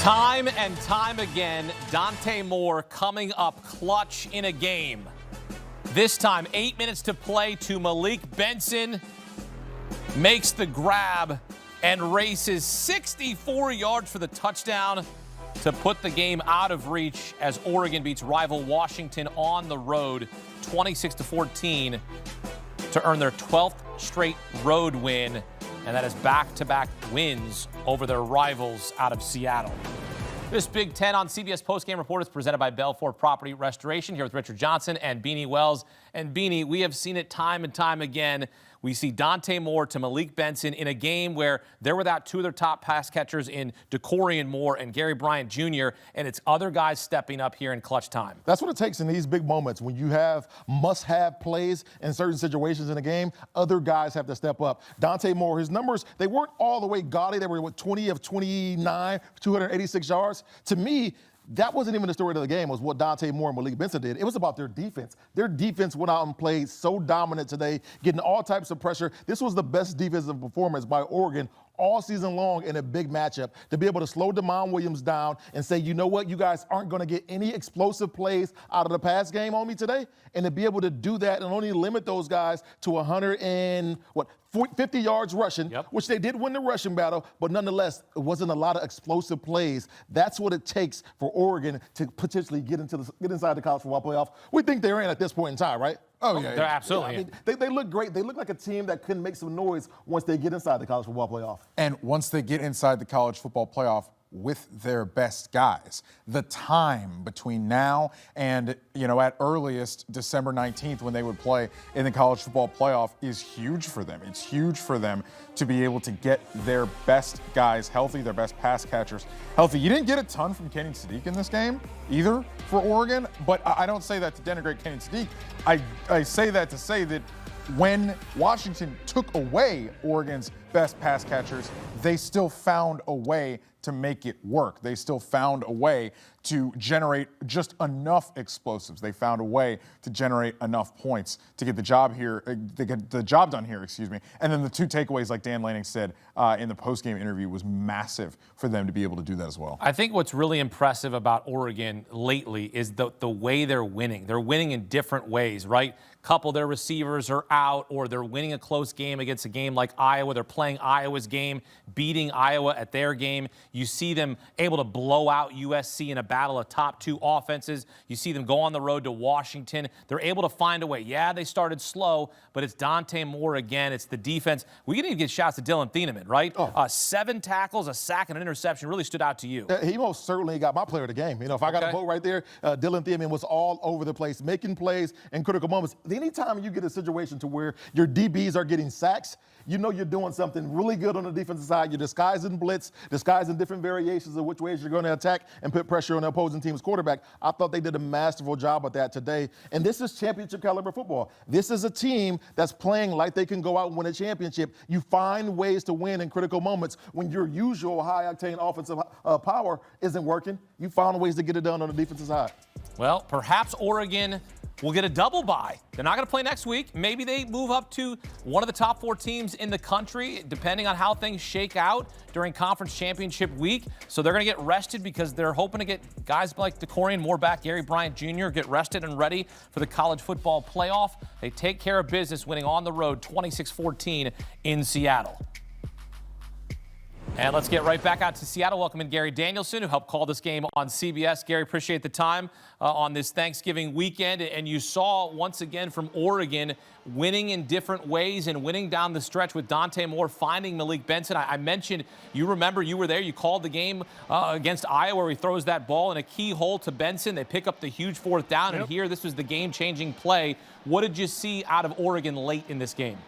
Time and time again, Dante Moore coming up clutch in a game. This time, 8 minutes to play to Malik Benson. Makes the grab and races 64 yards for the touchdown to put the game out of reach as Oregon beats rival Washington on the road 26-14 to earn their 12th straight road win. And that is back-to-back wins over their rivals out of Seattle. This Big Ten on CBS Postgame Report is presented by Belfort Property Restoration, here with Richard Johnson and Beanie Wells. And Beanie, we have seen it time and time again. We see Dante Moore to Malik Benson in a game where they're without two of their top pass catchers in DeCorian Moore and Gary Bryant Jr., and it's other guys stepping up here in clutch time. That's what it takes in these big moments. When you have must-have plays in certain situations in a game, other guys have to step up. Dante Moore, his numbers, they weren't all the way gaudy. They were 20 of 29, 286 yards. To me, that wasn't even the story of the game, was what Dante Moore and Malik Benson did. It was about their defense. Their defense went out and played so dominant today, getting all types of pressure. This was the best defensive performance by Oregon all season long in a big matchup, to be able to slow DeMond Williams down and say, you know what, you guys aren't going to get any explosive plays out of the pass game on me today, and to be able to do that and only limit those guys to 50 yards rushing, which they did win the rushing battle, but nonetheless, it wasn't a lot of explosive plays. That's what it takes for Oregon to potentially get inside the college football playoff. We think they're in at this point in time, right? Oh, yeah. They're absolutely in. I mean, they look great. They look like a team that couldn't make some noise once they get inside the college football playoff. And once they get inside the college football playoff with their best guys, the time between now and, at earliest December 19th when they would play in the college football playoff is huge for them. It's huge for them to be able to get their best guys healthy, their best pass catchers healthy. You didn't get a ton from Kenny Sadiq in this game either for Oregon, but I don't say that to denigrate Kenny Sadiq. I say that to say that when Washington took away Oregon's best pass catchers, they still found a way to make it work. They still found a way to generate just enough explosives. They found a way to generate enough points to get the job done here, And then the two takeaways, like Dan Lanning said in the postgame interview, was massive for them to be able to do that as well. I think what's really impressive about Oregon lately is the way they're winning. They're winning in different ways, right? Couple of their receivers are out, or they're winning a close game against a game like Iowa. They're playing Iowa's game, beating Iowa at their game. You see them able to blow out USC in a battle of top two offenses. You see them go on the road to Washington. They're able to find a way. Yeah, they started slow, but it's Dante Moore again. It's the defense. We can even get shots to Dylan Thieneman, right? 7 tackles, a sack, and an interception really stood out to you. He most certainly got my player of the game. If I got a vote right there, Dylan Thieneman was all over the place, making plays in critical moments. Anytime you get a situation to where your DBs are getting sacks, you know you're doing something really good on the defensive side. You're disguising blitz, disguising different variations of which ways you're going to attack and put pressure on the opposing team's quarterback. I thought they did a masterful job at that today. And this is championship caliber football. This is a team that's playing like they can go out and win a championship. You find ways to win in critical moments when your usual high-octane offensive power isn't working. You found ways to get it done on the defensive side. Well, perhaps Oregon will get a double bye. They're not going to play next week. Maybe they move up to one of the top 4 teams in the country, depending on how things shake out during conference championship week. So they're going to get rested because they're hoping to get guys like DeCorian Moore back, Gary Bryant Jr., get rested and ready for the college football playoff. They take care of business, winning on the road 26-14 in Seattle. And let's get right back out to Seattle. Welcome in Gary Danielson, who helped call this game on CBS. Gary, appreciate the time on this Thanksgiving weekend. And you saw, once again, from Oregon, winning in different ways and winning down the stretch with Dante Moore finding Malik Benson. I mentioned, you remember, you were there. You called the game against Iowa where he throws that ball in a key hole to Benson. They pick up the huge 4th down. And here, this was the game-changing play. What did you see out of Oregon late in this game?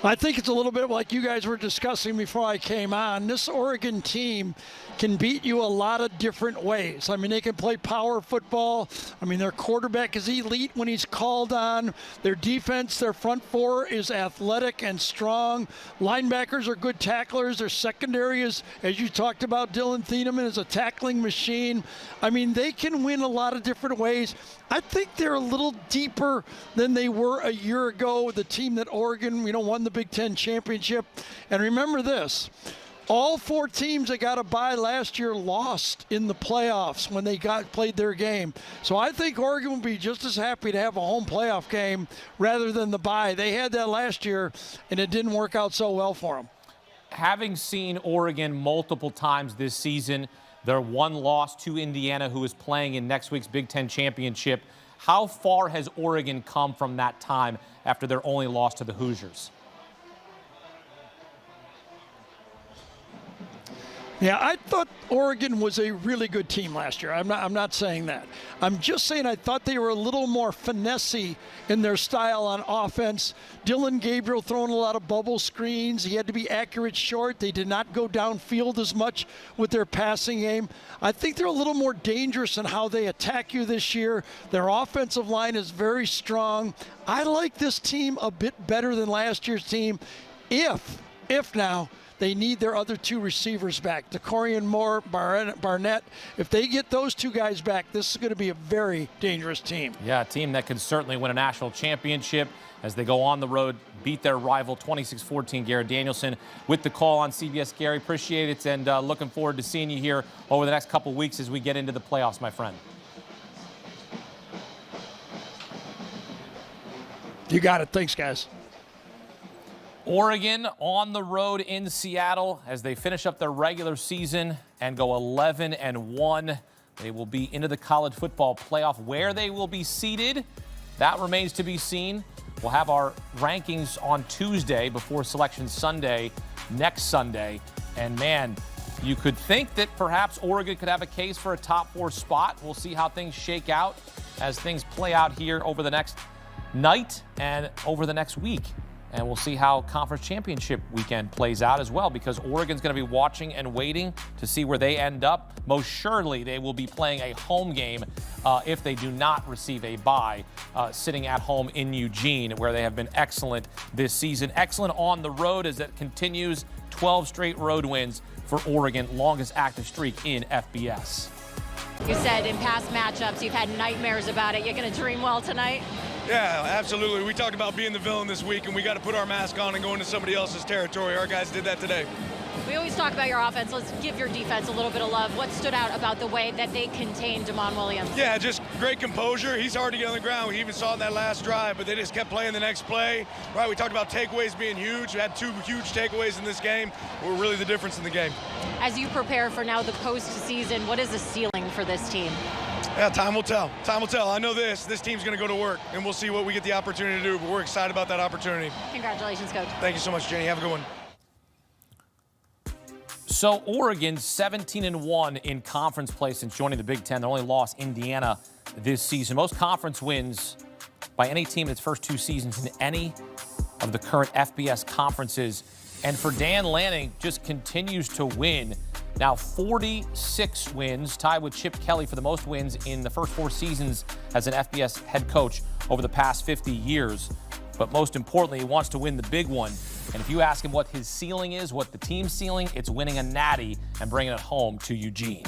I think it's a little bit like you guys were discussing before I came on. This Oregon team can beat you a lot of different ways. I mean, they can play power football. I mean, their quarterback is elite when he's called on. Their defense, their front 4 is athletic and strong. Linebackers are good tacklers. Their secondary is, as you talked about, Dylan Thieneman is a tackling machine. I mean, they can win a lot of different ways. I think they're a little deeper than they were a year ago. The team that Oregon, won the Big Ten championship. And remember this. All 4 teams that got a bye last year lost in the playoffs when they played their game. So I think Oregon will be just as happy to have a home playoff game rather than the bye. They had that last year, and it didn't work out so well for them. Having seen Oregon multiple times this season, their one loss to Indiana, who is playing in next week's Big Ten championship, how far has Oregon come from that time after their only loss to the Hoosiers? Yeah, I thought Oregon was a really good team last year. I'm not saying that. I'm just saying I thought they were a little more finessey in their style on offense. Dylan Gabriel throwing a lot of bubble screens. He had to be accurate short. They did not go downfield as much with their passing game. I think they're a little more dangerous in how they attack you this year. Their offensive line is very strong. I like this team a bit better than last year's team if now they need their other 2 receivers back, DeCorian Moore, Barnett. If they get those 2 guys back, this is going to be a very dangerous team. Yeah, a team that could certainly win a national championship as they go on the road, beat their rival 26-14, Garrett Danielson, with the call on CBS. Gary, appreciate it, and looking forward to seeing you here over the next couple weeks as we get into the playoffs, my friend. You got it. Thanks, guys. Oregon on the road in Seattle as they finish up their regular season and go 11-1. They will be into the college football playoff. Where they will be seated, that remains to be seen. We'll have our rankings on Tuesday before Selection Sunday, next Sunday. And man, you could think that perhaps Oregon could have a case for a top 4 spot. We'll see how things shake out as things play out here over the next night and over the next week. And we'll see how conference championship weekend plays out as well, because Oregon's going to be watching and waiting to see where they end up. Most surely they will be playing a home game if they do not receive a bye, sitting at home in Eugene, where they have been excellent this season. Excellent on the road as it continues. 12 straight road wins for Oregon, longest active streak in FBS. You said in past matchups you've had nightmares about it. You're going to dream well tonight? Yeah, absolutely. We talked about being the villain this week, and we got to put our mask on and go into somebody else's territory. Our guys did that today. We always talk about your offense. Let's give your defense a little bit of love. What stood out about the way that they contained Damon Williams? Yeah, just great composure. He's hard to get on the ground. We even saw it in that last drive, but they just kept playing the next play. Right, we talked about takeaways being huge. We had 2 huge takeaways in this game. Were really the difference in the game. As you prepare for now the postseason, what is the ceiling for this team? Yeah, time will tell. Time will tell. I know this team's going to go to work, and we'll see what we get the opportunity to do, but we're excited about that opportunity. Congratulations, Coach. Thank you so much, Jenny. Have a good one. So Oregon 17-1 in conference play since joining the Big Ten. They only lost Indiana this season. Most conference wins by any team in its first 2 seasons in any of the current FBS conferences. And for Dan Lanning, just continues to win. Now 46 wins, tied with Chip Kelly for the most wins in the first 4 seasons as an FBS head coach over the past 50 years. But most importantly, he wants to win the big one. And if you ask him what his ceiling is, what the team's ceiling, it's winning a natty and bringing it home to Eugene.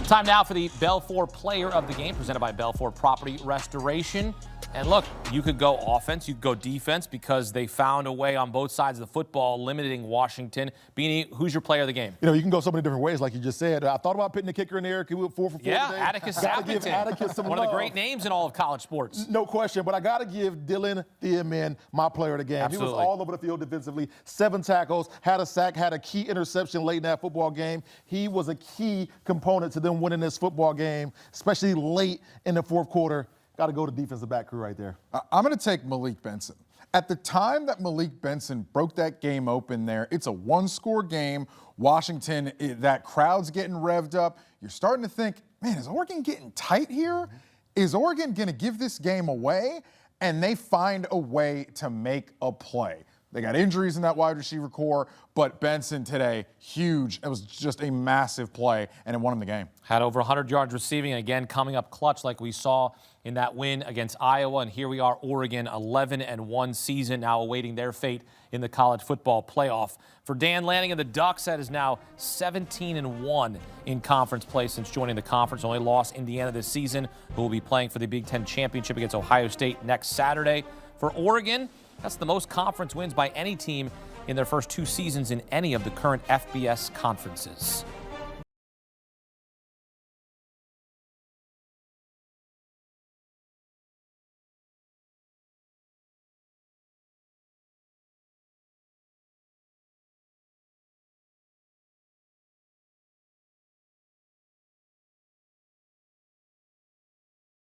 Time now for the Belfour Player of the Game, presented by Belfour Property Restoration. And look, you could go offense, you could go defense, because they found a way on both sides of the football, limiting Washignton. Beanie, who's your player of the game? You know, you can go so many different ways, like you just said. I thought about putting the kicker in there. He went 4 for 4 Yeah, today. Atticus Gotta give Sappington, Atticus some one of love. the great names in all of college sports. No question, but I got to give Dylan Thiemann my player of the game. Absolutely. He was all over the field defensively, 7 tackles, had a sack, had a key interception late in that football game. He was a key component to them winning this football game, especially late in the 4th quarter. Got to go to defensive back crew right there. I'm going to take Malik Benson. At the time that Malik Benson broke that game open there, it's a 1-score game. Washington, that crowd's getting revved up. You're starting to think, man, is Oregon getting tight here? Is Oregon going to give this game away? And they find a way to make a play. They got injuries in that wide receiver core, but Benson today, huge. It was just a massive play, and it won him the game. Had over 100 yards receiving, again, coming up clutch like we saw in that win against Iowa. And here we are, Oregon, 11-1 season, now awaiting their fate in the college football playoff. For Dan Lanning and the Ducks, that is now 17-1 in conference play since joining the conference. Only lost Indiana this season, who will be playing for the Big Ten championship against Ohio State next Saturday. For Oregon, That's the most conference wins by any team in their first 2 seasons in any of the current FBS conferences.